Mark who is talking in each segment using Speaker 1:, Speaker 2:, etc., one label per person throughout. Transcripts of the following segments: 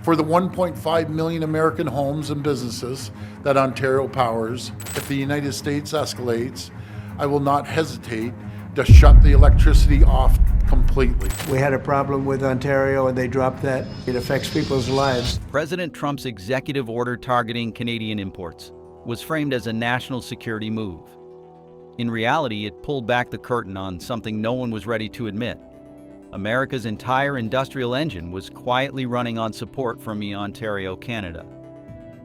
Speaker 1: For the 1.5 million American homes and businesses that Ontario powers, if the United States escalates, I will not hesitate to shut the electricity off completely.
Speaker 2: We had a problem with Ontario and they dropped that. It affects people's lives.
Speaker 3: President Trump's executive order targeting Canadian imports was framed as a national security move. In reality, it pulled back the curtain on something no one was ready to admit. America's entire industrial engine was quietly running on support from Ontario, Canada.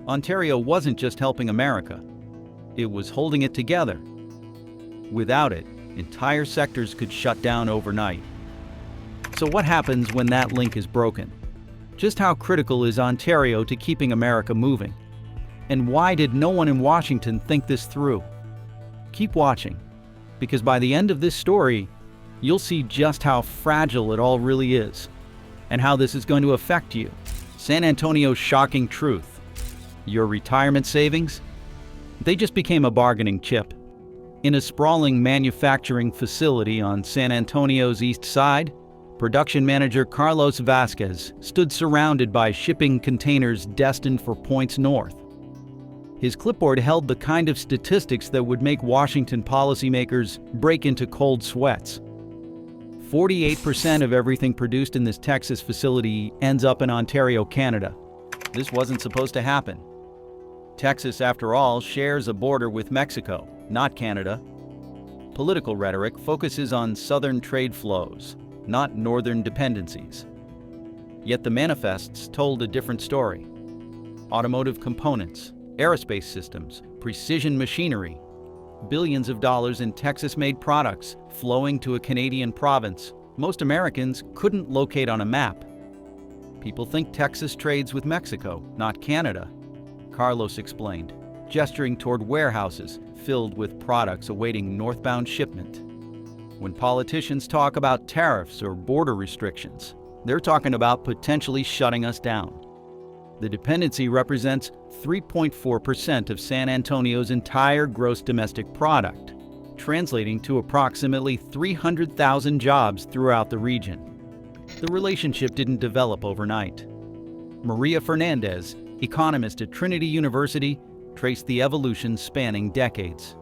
Speaker 3: Ontario wasn't just helping America, it was holding it together. Without it, entire sectors could shut down overnight. So what happens when that link is broken? Just how critical is Ontario to keeping America moving? And why did no one in Washington think this through? Keep watching, because by the end of this story, you'll see just how fragile it all really is, and how this is going to affect you. San Antonio's shocking truth. Your retirement savings? They just became a bargaining chip. In a sprawling manufacturing facility on San Antonio's east side, production manager Carlos Vasquez stood surrounded by shipping containers destined for points north. His clipboard held the kind of statistics that would make Washington policymakers break into cold sweats. 48% of everything produced in this Texas facility ends up in Ontario, Canada. This wasn't supposed to happen. Texas, after all, shares a border with Mexico, not Canada. Political rhetoric focuses on southern trade flows, not northern dependencies. Yet the manifests told a different story. Automotive components, aerospace systems, precision machinery, billions of dollars in Texas-made products flowing to a Canadian province most Americans couldn't locate on a map. People think Texas trades with Mexico, not Canada, Carlos explained, gesturing toward warehouses filled with products awaiting northbound shipment. When politicians talk about tariffs or border restrictions, they're talking about potentially shutting us down. The dependency represents 3.4% of San Antonio's entire gross domestic product, translating to approximately 300,000 jobs throughout the region. The relationship didn't develop overnight. Maria Fernandez, economist at Trinity University, traced the evolution spanning decades.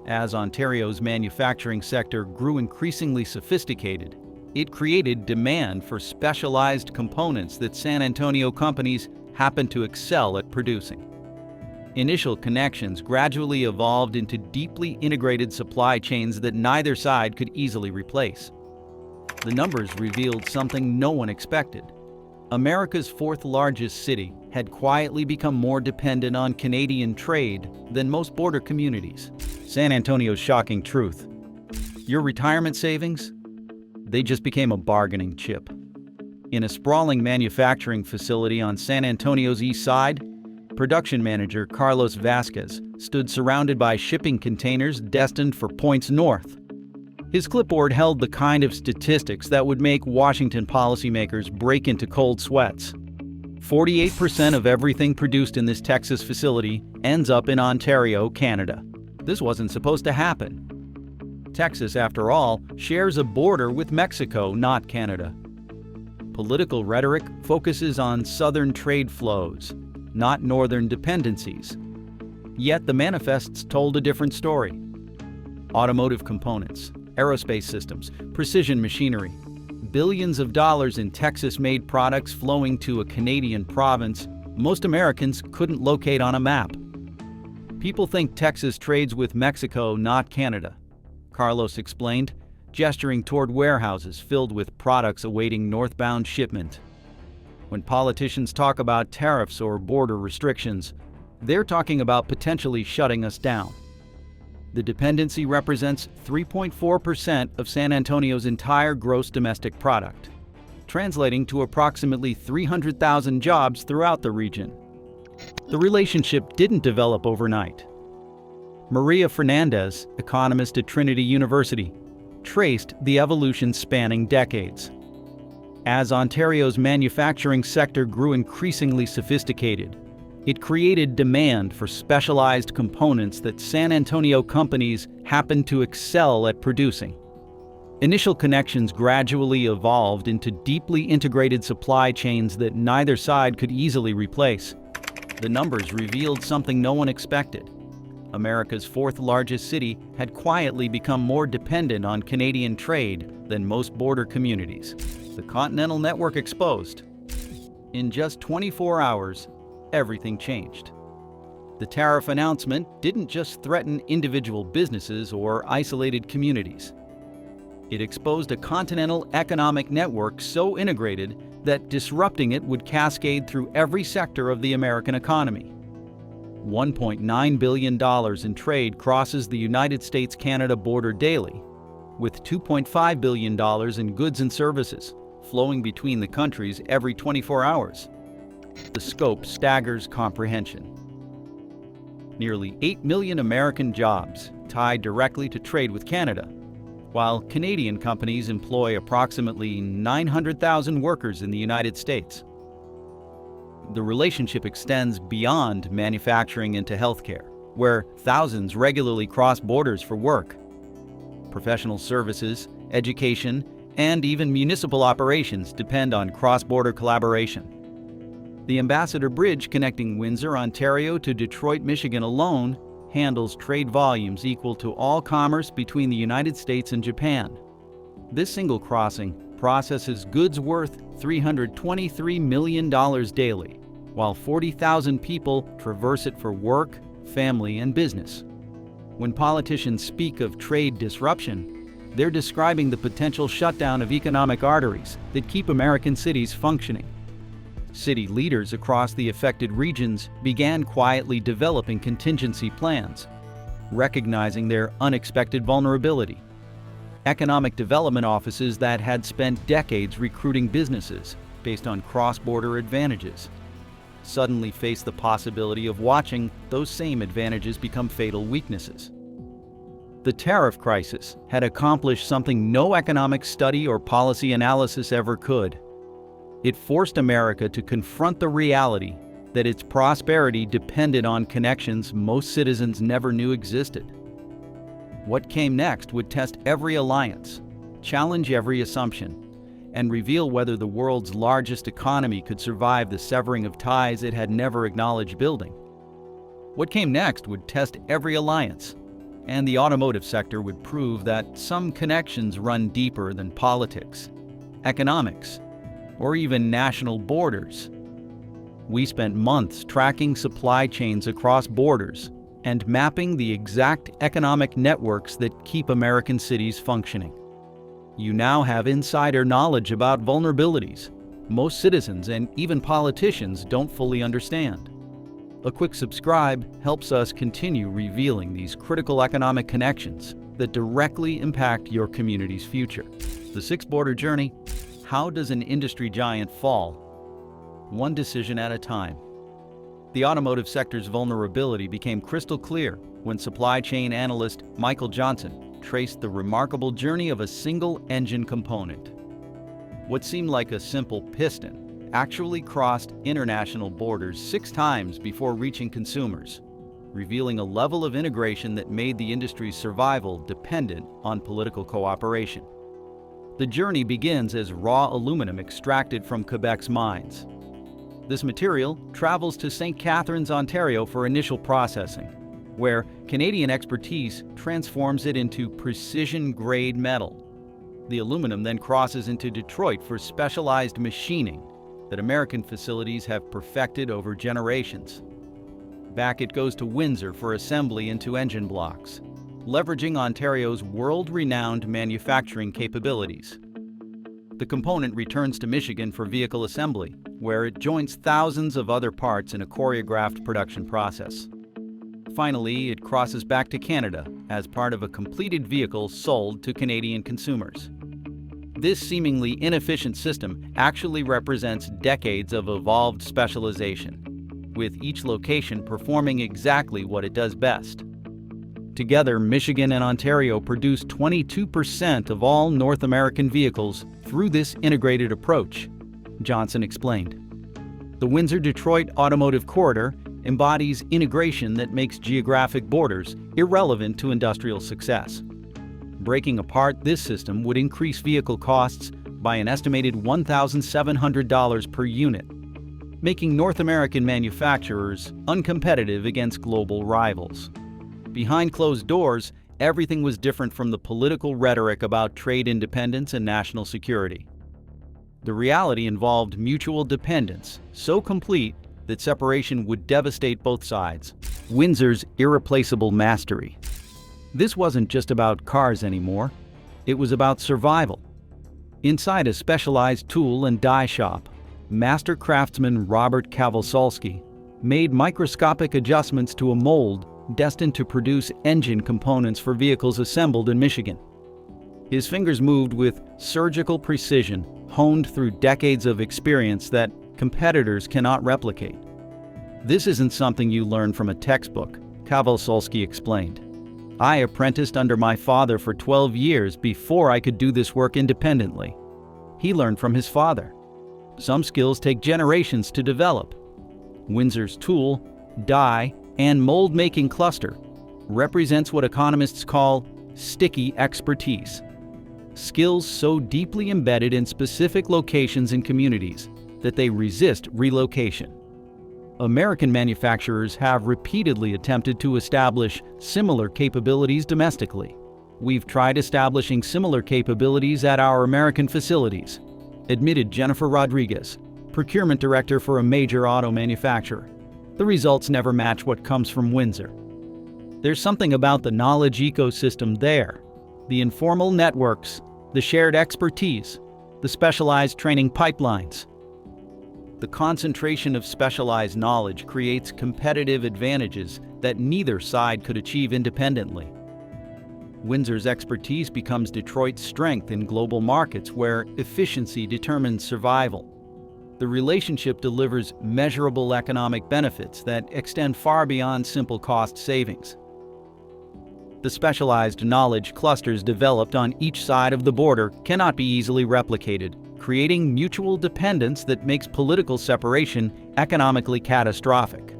Speaker 3: As Ontario's manufacturing sector grew increasingly sophisticated, it created demand for specialized components that San Antonio companies happened to excel at producing. Initial connections gradually evolved into deeply integrated supply chains that neither side could easily replace. The numbers revealed something no one expected. America's fourth largest city had quietly become more dependent on Canadian trade than most border communities. San Antonio's shocking truth. Your retirement savings? They just became a bargaining chip. In a sprawling manufacturing facility on San Antonio's east side, production manager Carlos Vasquez stood surrounded by shipping containers destined for points north. His clipboard held the kind of statistics that would make Washington policymakers break into cold sweats. 48% of everything produced in this Texas facility ends up in Ontario, Canada. This wasn't supposed to happen. Texas, after all, shares a border with Mexico, not Canada. Political rhetoric focuses on southern trade flows, not northern dependencies. Yet the manifests told a different story. Automotive components, aerospace systems, precision machinery, billions of dollars in Texas-made products flowing to a Canadian province most Americans couldn't locate on a map. People think Texas trades with Mexico, not Canada, Carlos explained, gesturing toward warehouses filled with products awaiting northbound shipment. When politicians talk about tariffs or border restrictions, they're talking about potentially shutting us down. The dependency represents 3.4% of San Antonio's entire gross domestic product, translating to approximately 300,000 jobs throughout the region. The relationship didn't develop overnight. Maria Fernandez, economist at Trinity University, traced the evolution spanning decades. As Ontario's manufacturing sector grew increasingly sophisticated, it created demand for specialized components that San Antonio companies happened to excel at producing. Initial connections gradually evolved into deeply integrated supply chains that neither side could easily replace. The numbers revealed something no one expected. America's fourth largest city had quietly become more dependent on Canadian trade than most border communities. The Continental Network exposed. In just 24 hours, everything changed. The tariff announcement didn't just threaten individual businesses or isolated communities. It exposed a continental economic network so integrated that disrupting it would cascade through every sector of the American economy. $1.9 billion in trade crosses the United States-Canada border daily, with $2.5 billion in goods and services flowing between the countries every 24 hours. The scope staggers comprehension. Nearly 8 million American jobs tied directly to trade with Canada, while Canadian companies employ approximately 900,000 workers in the United States. The relationship extends beyond manufacturing into healthcare, where thousands regularly cross borders for work. Professional services, education, and even municipal operations depend on cross-border collaboration. The Ambassador Bridge connecting Windsor, Ontario to Detroit, Michigan alone handles trade volumes equal to all commerce between the United States and Japan. This single crossing processes goods worth $323 million daily, while 40,000 people traverse it for work, family, and business. When politicians speak of trade disruption, they're describing the potential shutdown of economic arteries that keep American cities functioning. City leaders across the affected regions began quietly developing contingency plans, recognizing their unexpected vulnerability. Economic development offices that had spent decades recruiting businesses based on cross-border advantages suddenly faced the possibility of watching those same advantages become fatal weaknesses. The tariff crisis had accomplished something no economic study or policy analysis ever could. It forced America to confront the reality that its prosperity depended on connections most citizens never knew existed. What came next would test every alliance, challenge every assumption, and reveal whether the world's largest economy could survive the severing of ties it had never acknowledged building. What came next would test every alliance, and the automotive sector would prove that some connections run deeper than politics, economics, or even national borders. We spent months tracking supply chains across borders and mapping the exact economic networks that keep American cities functioning. You now have insider knowledge about vulnerabilities most citizens and even politicians don't fully understand. A quick subscribe helps us continue revealing these critical economic connections that directly impact your community's future. The Sixth Border Journey: how does an industry giant fall? One decision at a time. The automotive sector's vulnerability became crystal clear when supply chain analyst Michael Johnson traced the remarkable journey of a single engine component. What seemed like a simple piston actually crossed international borders 6 times before reaching consumers, revealing a level of integration that made the industry's survival dependent on political cooperation. The journey begins as raw aluminum extracted from Quebec's mines. This material travels to St. Catharines, Ontario for initial processing, where Canadian expertise transforms it into precision-grade metal. The aluminum then crosses into Detroit for specialized machining that American facilities have perfected over generations. Back it goes to Windsor for assembly into engine blocks, leveraging Ontario's world-renowned manufacturing capabilities. The component returns to Michigan for vehicle assembly, where it joins thousands of other parts in a choreographed production process. Finally, it crosses back to Canada as part of a completed vehicle sold to Canadian consumers. This seemingly inefficient system actually represents decades of evolved specialization, with each location performing exactly what it does best. Together, Michigan and Ontario produce 22% of all North American vehicles through this integrated approach, Johnson explained. The Windsor-Detroit Automotive Corridor embodies integration that makes geographic borders irrelevant to industrial success. Breaking apart this system would increase vehicle costs by an estimated $1,700 per unit, making North American manufacturers uncompetitive against global rivals. Behind closed doors, everything was different from the political rhetoric about trade independence and national security. The reality involved mutual dependence, so complete that separation would devastate both sides. Windsor's irreplaceable mastery. This wasn't just about cars anymore. It was about survival. Inside a specialized tool and die shop, master craftsman Robert Kowalski made microscopic adjustments to a mold destined to produce engine components for vehicles assembled in Michigan. His fingers moved with surgical precision, honed through decades of experience that competitors cannot replicate. This isn't something you learn from a textbook, Kowalski explained. I apprenticed under my father for 12 years before I could do this work independently. He learned from his father. Some skills take generations to develop. Windsor's tool, die, and mold-making cluster represents what economists call sticky expertise. Skills so deeply embedded in specific locations and communities that they resist relocation. American manufacturers have repeatedly attempted to establish similar capabilities domestically. We've tried establishing similar capabilities at our American facilities, admitted Jennifer Rodriguez, procurement director for a major auto manufacturer. The results never match what comes from Windsor. There's something about the knowledge ecosystem there, the informal networks, the shared expertise, the specialized training pipelines. The concentration of specialized knowledge creates competitive advantages that neither side could achieve independently. Windsor's expertise becomes Detroit's strength in global markets where efficiency determines survival. The relationship delivers measurable economic benefits that extend far beyond simple cost savings. The specialized knowledge clusters developed on each side of the border cannot be easily replicated, creating mutual dependence that makes political separation economically catastrophic.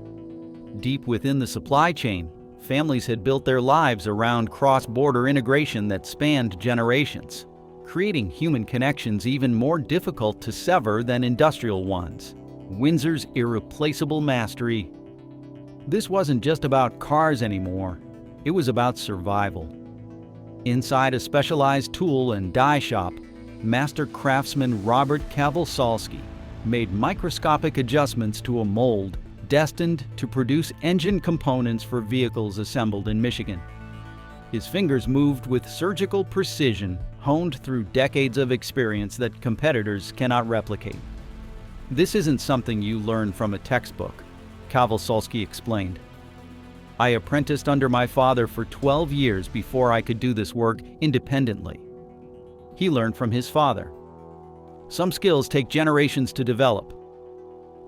Speaker 3: Deep within the supply chain, families had built their lives around cross-border integration that spanned generations, creating human connections even more difficult to sever than industrial ones. Windsor's irreplaceable mastery. This wasn't just about cars anymore. It was about survival. Inside a specialized tool and die shop, master craftsman Robert Kowalski made microscopic adjustments to a mold destined to produce engine components for vehicles assembled in Michigan. His fingers moved with surgical precision, honed through decades of experience that competitors cannot replicate. This isn't something you learn from a textbook, Kowalski explained. I apprenticed under my father for 12 years before I could do this work independently. He learned from his father. Some skills take generations to develop.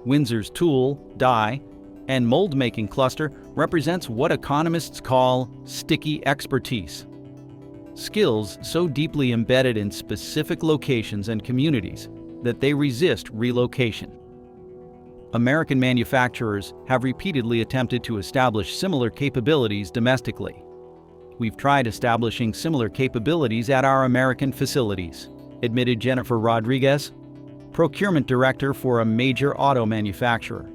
Speaker 3: Windsor's tool, die, and mold-making cluster represents what economists call sticky expertise. Skills so deeply embedded in specific locations and communities that they resist relocation. American manufacturers have repeatedly attempted to establish similar capabilities domestically. We've tried establishing similar capabilities at our American facilities, admitted Jennifer Rodriguez, procurement director for a major auto manufacturer.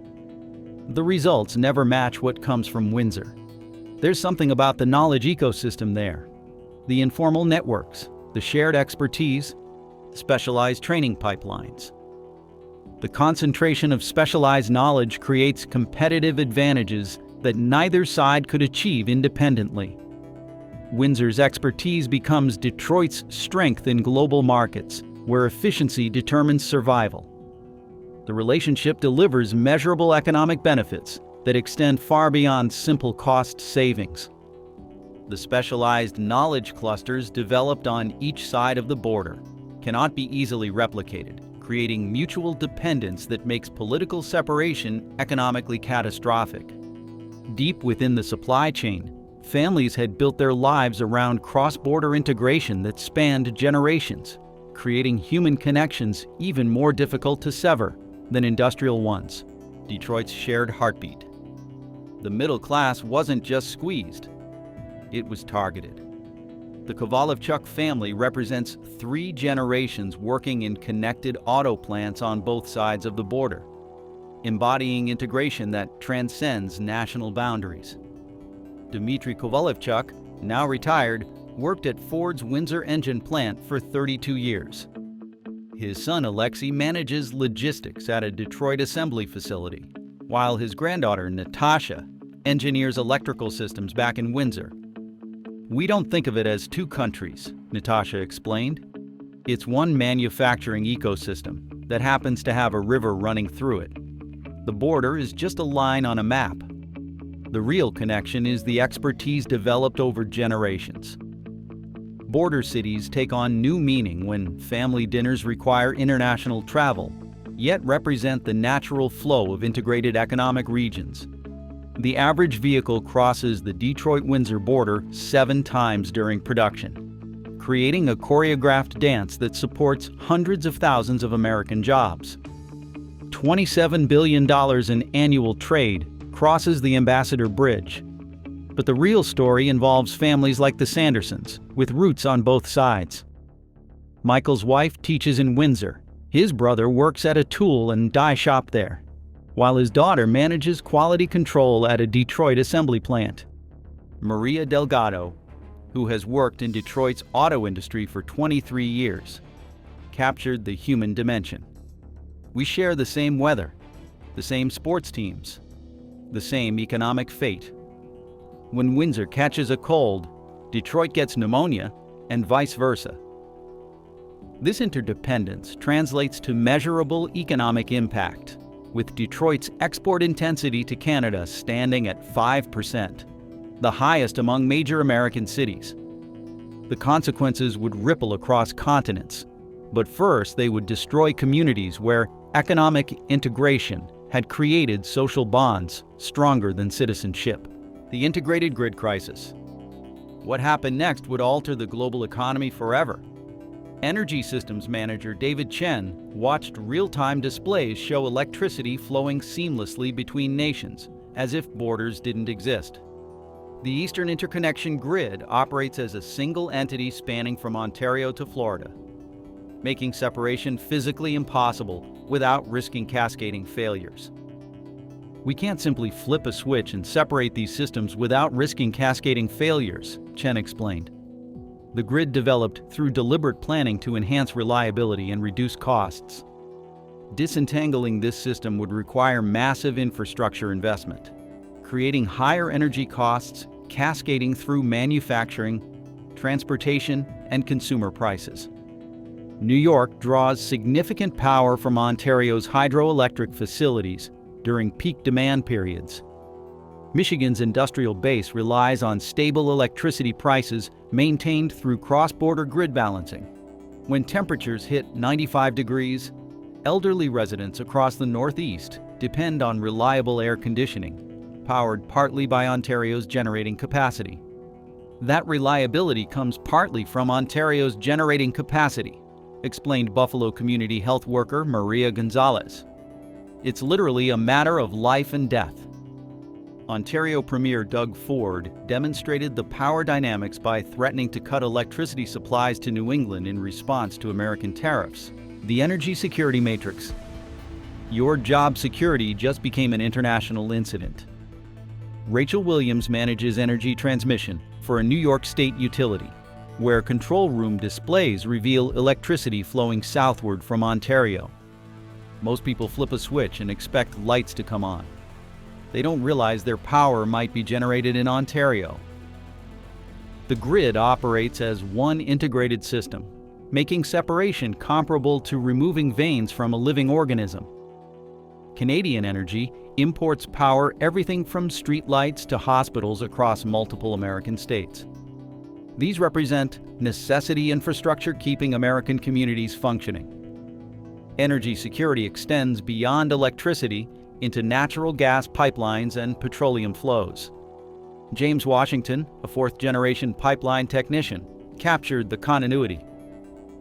Speaker 3: The results never match what comes from Windsor. There's something about the knowledge ecosystem there, the informal networks, the shared expertise, specialized training pipelines. The concentration of specialized knowledge creates competitive advantages that neither side could achieve independently. Windsor's expertise becomes Detroit's strength in global markets, where efficiency determines survival. The relationship delivers measurable economic benefits that extend far beyond simple cost savings. The specialized knowledge clusters developed on each side of the border cannot be easily replicated, creating mutual dependence that makes political separation economically catastrophic. Deep within the supply chain, families had built their lives around cross-border integration that spanned generations, creating human connections even more difficult to sever than industrial ones. Detroit's shared heartbeat. The middle class wasn't just squeezed, it was targeted. The Kovalevchuk family represents 3 generations working in connected auto plants on both sides of the border, embodying integration that transcends national boundaries. Dmitry Kovalevchuk, now retired, worked at Ford's Windsor engine plant for 32 years. His son Alexei manages logistics at a Detroit assembly facility, while his granddaughter Natasha engineers electrical systems back in Windsor. "We don't think of it as 2 countries," Natasha explained. "It's one manufacturing ecosystem that happens to have a river running through it. The border is just a line on a map. The real connection is the expertise developed over generations." Border cities take on new meaning when family dinners require international travel, yet represent the natural flow of integrated economic regions. The average vehicle crosses the Detroit-Windsor border 7 times during production, creating a choreographed dance that supports hundreds of thousands of American jobs. $27 billion in annual trade crosses the Ambassador Bridge. But the real story involves families like the Sandersons, with roots on both sides. Michael's wife teaches in Windsor. His brother works at a tool and die shop there, while his daughter manages quality control at a Detroit assembly plant. Maria Delgado, who has worked in Detroit's auto industry for 23 years, captured the human dimension. We share the same weather, the same sports teams, the same economic fate. When Windsor catches a cold, Detroit gets pneumonia, and vice versa. This interdependence translates to measurable economic impact, with Detroit's export intensity to Canada standing at 5%, the highest among major American cities. The consequences would ripple across continents, but first they would destroy communities where economic integration had created social bonds stronger than citizenship. The integrated grid crisis. What happened next would alter the global economy forever. Energy Systems Manager David Chen watched real-time displays show electricity flowing seamlessly between nations, as if borders didn't exist. The Eastern Interconnection Grid operates as a single entity spanning from Ontario to Florida, making separation physically impossible without risking cascading failures. "We can't simply flip a switch and separate these systems without risking cascading failures," Chen explained. The grid developed through deliberate planning to enhance reliability and reduce costs. Disentangling this system would require massive infrastructure investment, creating higher energy costs cascading through manufacturing, transportation, and consumer prices. New York draws significant power from Ontario's hydroelectric facilities during peak demand periods. Michigan's industrial base relies on stable electricity prices maintained through cross-border grid balancing. When temperatures hit 95 degrees, elderly residents across the Northeast depend on reliable air conditioning, powered partly by Ontario's generating capacity. That reliability comes partly from Ontario's generating capacity, explained Buffalo community health worker Maria Gonzalez. "It's literally a matter of life and death." Ontario Premier Doug Ford demonstrated the power dynamics by threatening to cut electricity supplies to New England in response to American tariffs. The energy security matrix. Your job security just became an international incident. Rachel Williams manages energy transmission for a New York state utility, where control room displays reveal electricity flowing southward from Ontario. Most people flip a switch and expect lights to come on. They don't realize their power might be generated in Ontario. The grid operates as one integrated system, making separation comparable to removing veins from a living organism. Canadian Energy imports power everything from streetlights to hospitals across multiple American states. These represent necessity infrastructure keeping American communities functioning. Energy security extends beyond electricity into natural gas pipelines and petroleum flows. James Washington, a fourth-generation pipeline technician, captured the continuity.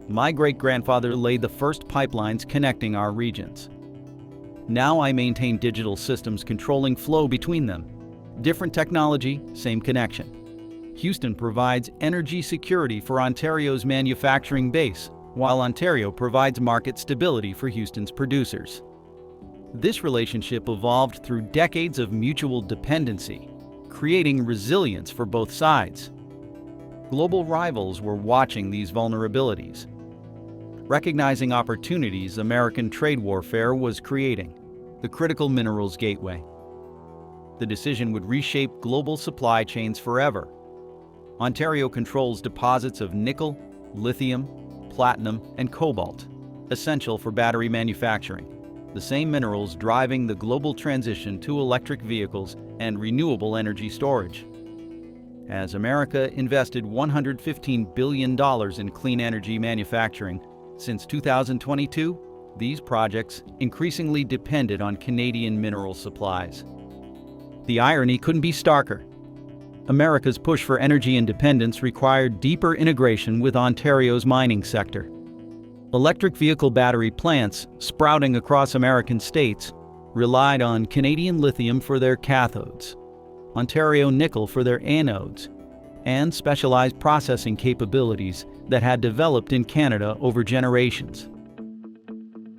Speaker 3: "My great-grandfather laid the first pipelines connecting our regions. Now I maintain digital systems controlling flow between them. Different technology, same connection. Houston provides energy security for Ontario's manufacturing base, while Ontario provides market stability for Houston's producers. This relationship evolved through decades of mutual dependency, creating resilience for both sides. Global rivals were watching these vulnerabilities. Recognizing opportunities American trade warfare was creating, the Critical Minerals Gateway. The decision would reshape global supply chains forever. Ontario controls deposits of nickel, lithium, platinum, and cobalt, essential for battery manufacturing, the same minerals driving the global transition to electric vehicles and renewable energy storage. As America invested $115 billion in clean energy manufacturing since 2022, these projects increasingly depended on Canadian mineral supplies. The irony couldn't be starker. America's push for energy independence required deeper integration with Ontario's mining sector. Electric vehicle battery plants sprouting across American states relied on Canadian lithium for their cathodes, Ontario nickel for their anodes, and specialized processing capabilities that had developed in Canada over generations.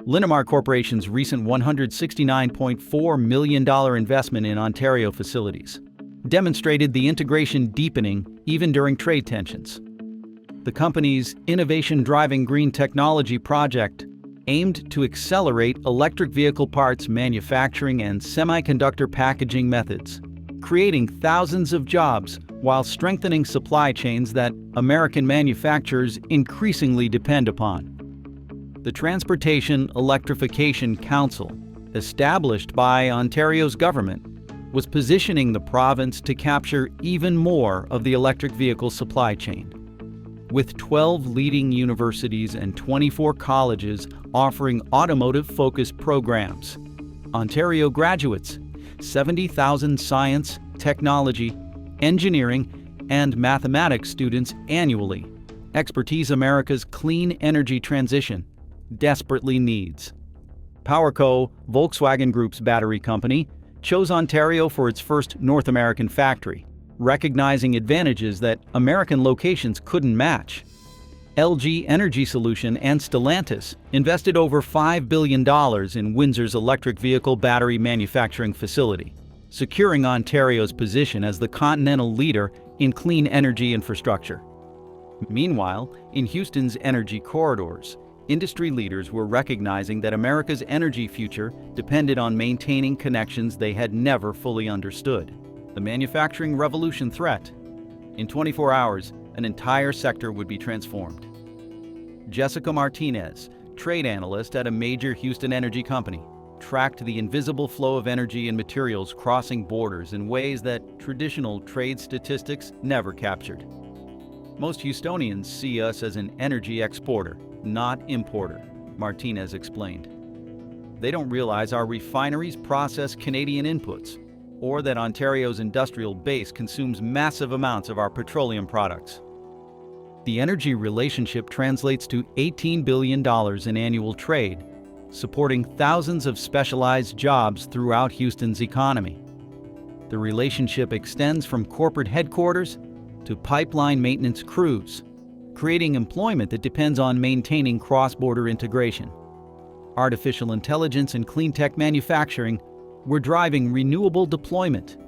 Speaker 3: Linamar Corporation's recent $169.4 million investment in Ontario facilities demonstrated the integration deepening even during trade tensions. The company's Innovation Driving Green Technology project aimed to accelerate electric vehicle parts manufacturing and semiconductor packaging methods, creating thousands of jobs while strengthening supply chains that American manufacturers increasingly depend upon. The Transportation Electrification Council, established by Ontario's government, was positioning the province to capture even more of the electric vehicle supply chain. With 12 leading universities and 24 colleges offering automotive-focused programs, Ontario graduates, 70,000 science, technology, engineering, and mathematics students annually, expertise America's clean energy transition desperately needs. PowerCo, Volkswagen Group's battery company, chose Ontario for its first North American factory, recognizing advantages that American locations couldn't match. LG Energy Solution and Stellantis invested over $5 billion in Windsor's electric vehicle battery manufacturing facility, securing Ontario's position as the continental leader in clean energy infrastructure. Meanwhile, in Houston's energy corridors, industry leaders were recognizing that America's energy future depended on maintaining connections they had never fully understood. The manufacturing revolution threat. In 24 hours, an entire sector would be transformed. Jessica Martinez, trade analyst at a major Houston energy company, tracked the invisible flow of energy and materials crossing borders in ways that traditional trade statistics never captured. Most Houstonians see us as an energy exporter, not importer, Martinez explained. They don't realize our refineries process Canadian inputs, or that Ontario's industrial base consumes massive amounts of our petroleum products. The energy relationship translates to $18 billion in annual trade, supporting thousands of specialized jobs throughout Houston's economy. The relationship extends from corporate headquarters to pipeline maintenance crews, creating employment that depends on maintaining cross-border integration. Artificial intelligence and clean tech manufacturing were driving renewable deployment,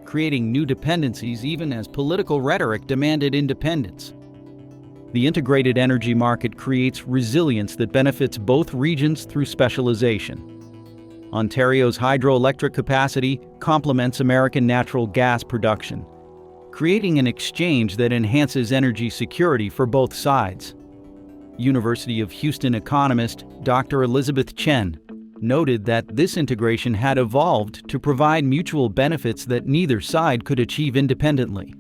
Speaker 3: creating new dependencies even as political rhetoric demanded independence. The integrated energy market creates resilience that benefits both regions through specialization. Ontario's hydroelectric capacity complements American natural gas production, creating an exchange that enhances energy security for both sides. University of Houston economist Dr. Elizabeth Chen noted that this integration had evolved to provide mutual benefits that neither side could achieve independently.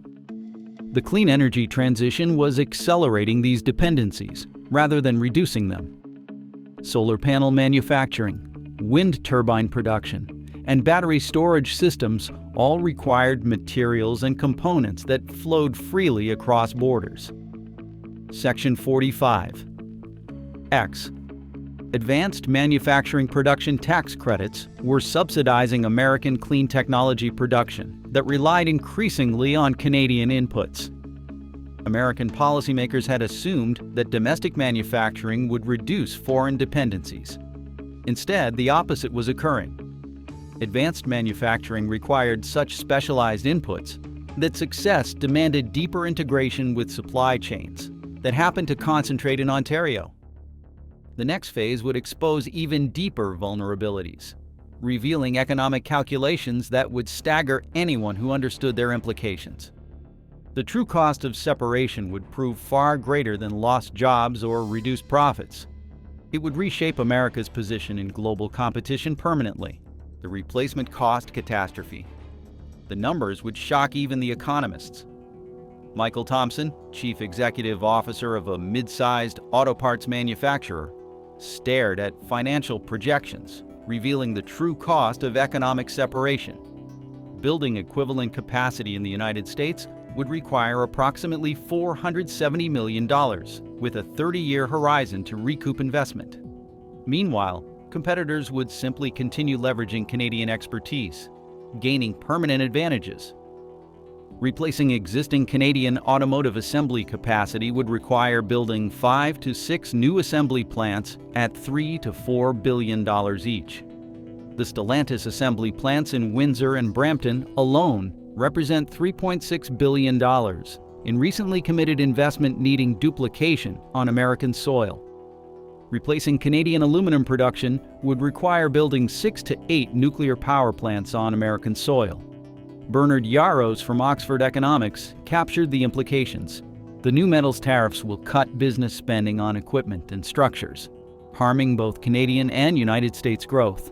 Speaker 3: The clean energy transition was accelerating these dependencies rather than reducing them. Solar panel manufacturing, wind turbine production, and battery storage systems all required materials and components that flowed freely across borders. Section 45. X. Advanced manufacturing production tax credits were subsidizing American clean technology production that relied increasingly on Canadian inputs. American policymakers had assumed that domestic manufacturing would reduce foreign dependencies. Instead, the opposite was occurring. Advanced manufacturing required such specialized inputs that success demanded deeper integration with supply chains that happened to concentrate in Ontario. The next phase would expose even deeper vulnerabilities, revealing economic calculations that would stagger anyone who understood their implications. The true cost of separation would prove far greater than lost jobs or reduced profits. It would reshape America's position in global competition permanently. The replacement cost catastrophe. The numbers would shock even the economists. Michael Thompson, chief executive officer of a mid-sized auto parts manufacturer, stared at financial projections, revealing the true cost of economic separation. Building equivalent capacity in the United States would require approximately $470 million, with a 30-year horizon to recoup investment. Meanwhile, competitors would simply continue leveraging Canadian expertise, gaining permanent advantages. Replacing existing Canadian automotive assembly capacity would require building 5 to 6 new assembly plants at $3 to $4 billion each. The Stellantis assembly plants in Windsor and Brampton alone represent $3.6 billion in recently committed investment needing duplication on American soil. Replacing Canadian aluminum production would require building 6 to 8 nuclear power plants on American soil. Bernard Yaros from Oxford Economics captured the implications. The new metals tariffs will cut business spending on equipment and structures, harming both Canadian and United States growth.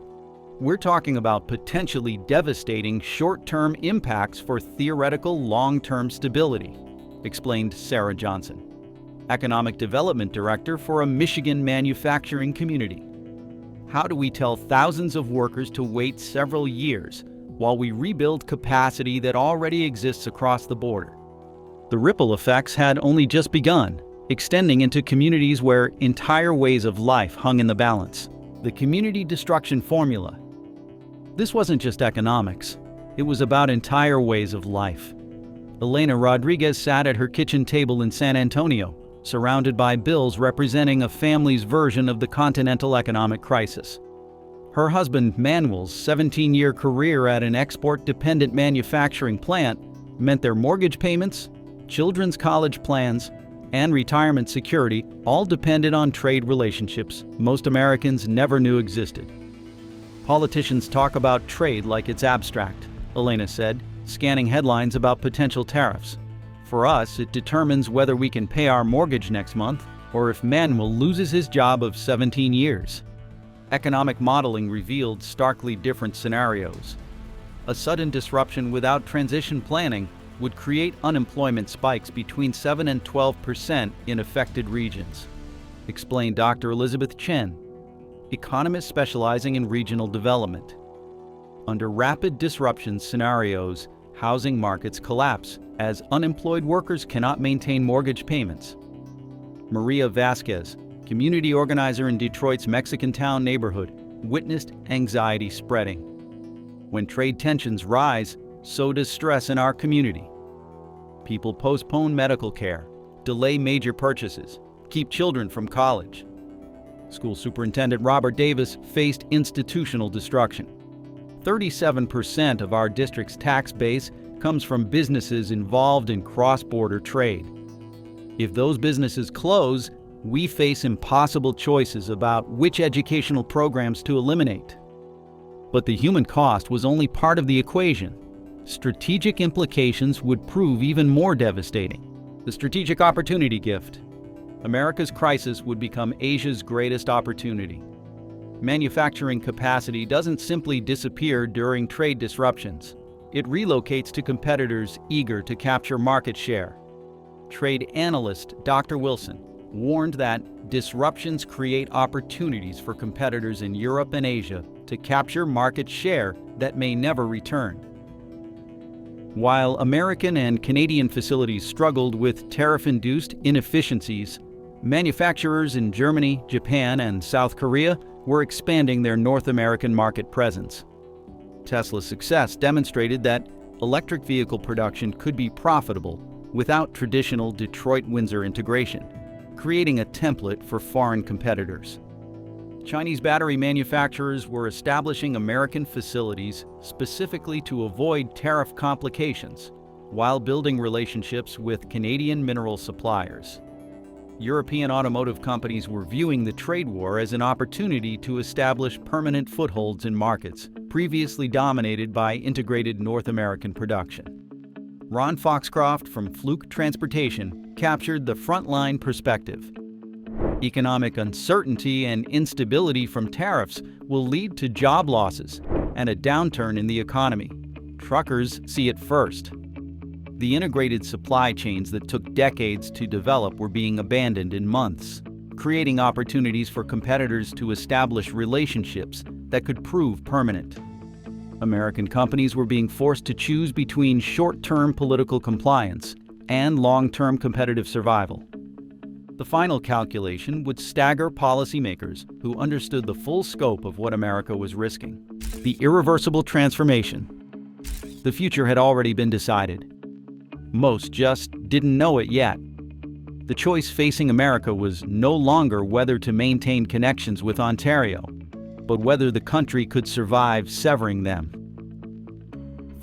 Speaker 3: We're talking about potentially devastating short-term impacts for theoretical long-term stability, explained Sarah Johnson, Economic Development Director for a Michigan manufacturing community. How do we tell thousands of workers to wait several years while we rebuild capacity that already exists across the border? The ripple effects had only just begun, extending into communities where entire ways of life hung in the balance. The community destruction formula. This wasn't just economics. It was about entire ways of life. Elena Rodriguez sat at her kitchen table in San Antonio, surrounded by bills representing a family's version of the continental economic crisis. Her husband Manuel's 17-year career at an export-dependent manufacturing plant meant their mortgage payments, children's college plans, and retirement security all depended on trade relationships most Americans never knew existed. Politicians talk about trade like it's abstract, Elena said, scanning headlines about potential tariffs. For us, it determines whether we can pay our mortgage next month or if Manuel loses his job of 17 years. Economic modeling revealed starkly different scenarios. A sudden disruption without transition planning would create unemployment spikes between 7 and 12% in affected regions, explained Dr. Elizabeth Chen, economist specializing in regional development. Under rapid disruption scenarios, housing markets collapse as unemployed workers cannot maintain mortgage payments. Maria Vasquez, community organizer in Detroit's Mexican Town neighborhood, witnessed anxiety spreading. When trade tensions rise, so does stress in our community. People postpone medical care, delay major purchases, keep children from college. School Superintendent Robert Davis faced institutional destruction. 37% of our district's tax base comes from businesses involved in cross-border trade. If those businesses close, we face impossible choices about which educational programs to eliminate. But the human cost was only part of the equation. Strategic implications would prove even more devastating. The strategic opportunity gift. America's crisis would become Asia's greatest opportunity. Manufacturing capacity doesn't simply disappear during trade disruptions. It relocates to competitors eager to capture market share. Trade analyst Dr. Wilson warned that disruptions create opportunities for competitors in Europe and Asia to capture market share that may never return. While American and Canadian facilities struggled with tariff-induced inefficiencies, manufacturers in Germany, Japan, and South Korea were expanding their North American market presence. Tesla's success demonstrated that electric vehicle production could be profitable without traditional Detroit-Windsor integration, creating a template for foreign competitors. Chinese battery manufacturers were establishing American facilities specifically to avoid tariff complications, while building relationships with Canadian mineral suppliers. European automotive companies were viewing the trade war as an opportunity to establish permanent footholds in markets previously dominated by integrated North American production. Ron Foxcroft from Fluke Transportation captured the frontline perspective. Economic uncertainty and instability from tariffs will lead to job losses and a downturn in the economy. Truckers see it first. The integrated supply chains that took decades to develop were being abandoned in months, creating opportunities for competitors to establish relationships that could prove permanent. American companies were being forced to choose between short-term political compliance and long-term competitive survival. The final calculation would stagger policymakers who understood the full scope of what America was risking. The irreversible transformation. The future had already been decided. Most just didn't know it yet. The choice facing America was no longer whether to maintain connections with Ontario, but whether the country could survive severing them.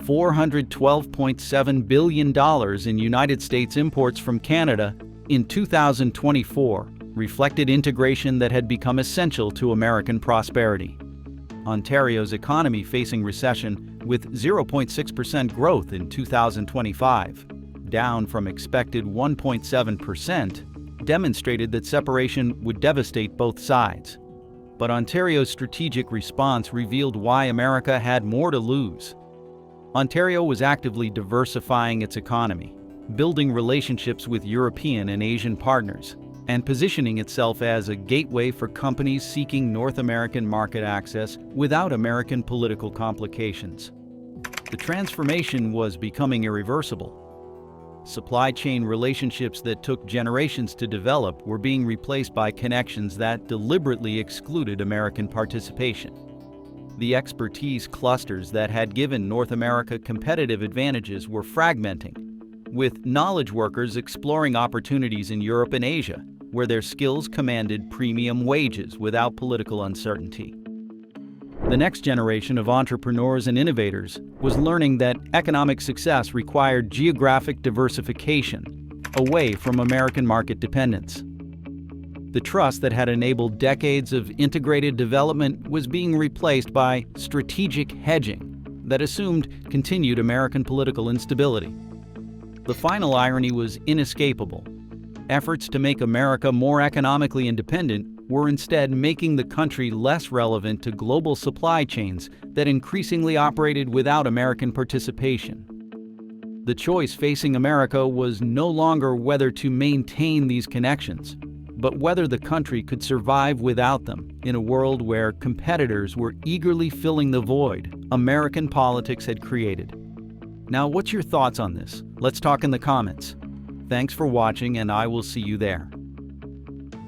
Speaker 3: $412.7 billion in United States imports from Canada in 2024 reflected integration that had become essential to American prosperity. Ontario's economy facing recession with 0.6% growth in 2025, down from expected 1.7%, demonstrated that separation would devastate both sides. But Ontario's strategic response revealed why America had more to lose. Ontario was actively diversifying its economy, building relationships with European and Asian partners, and positioning itself as a gateway for companies seeking North American market access without American political complications. The transformation was becoming irreversible. Supply chain relationships that took generations to develop were being replaced by connections that deliberately excluded American participation. The expertise clusters that had given North America competitive advantages were fragmenting, with knowledge workers exploring opportunities in Europe and Asia, where their skills commanded premium wages without political uncertainty. The next generation of entrepreneurs and innovators was learning that economic success required geographic diversification, away from American market dependence. The trust that had enabled decades of integrated development was being replaced by strategic hedging that assumed continued American political instability. The final irony was inescapable. Efforts to make America more economically independent were instead making the country less relevant to global supply chains that increasingly operated without American participation. The choice facing America was no longer whether to maintain these connections, but whether the country could survive without them in a world where competitors were eagerly filling the void American politics had created. Now, what's your thoughts on this? Let's talk in the comments. Thanks for watching, and I will see you there.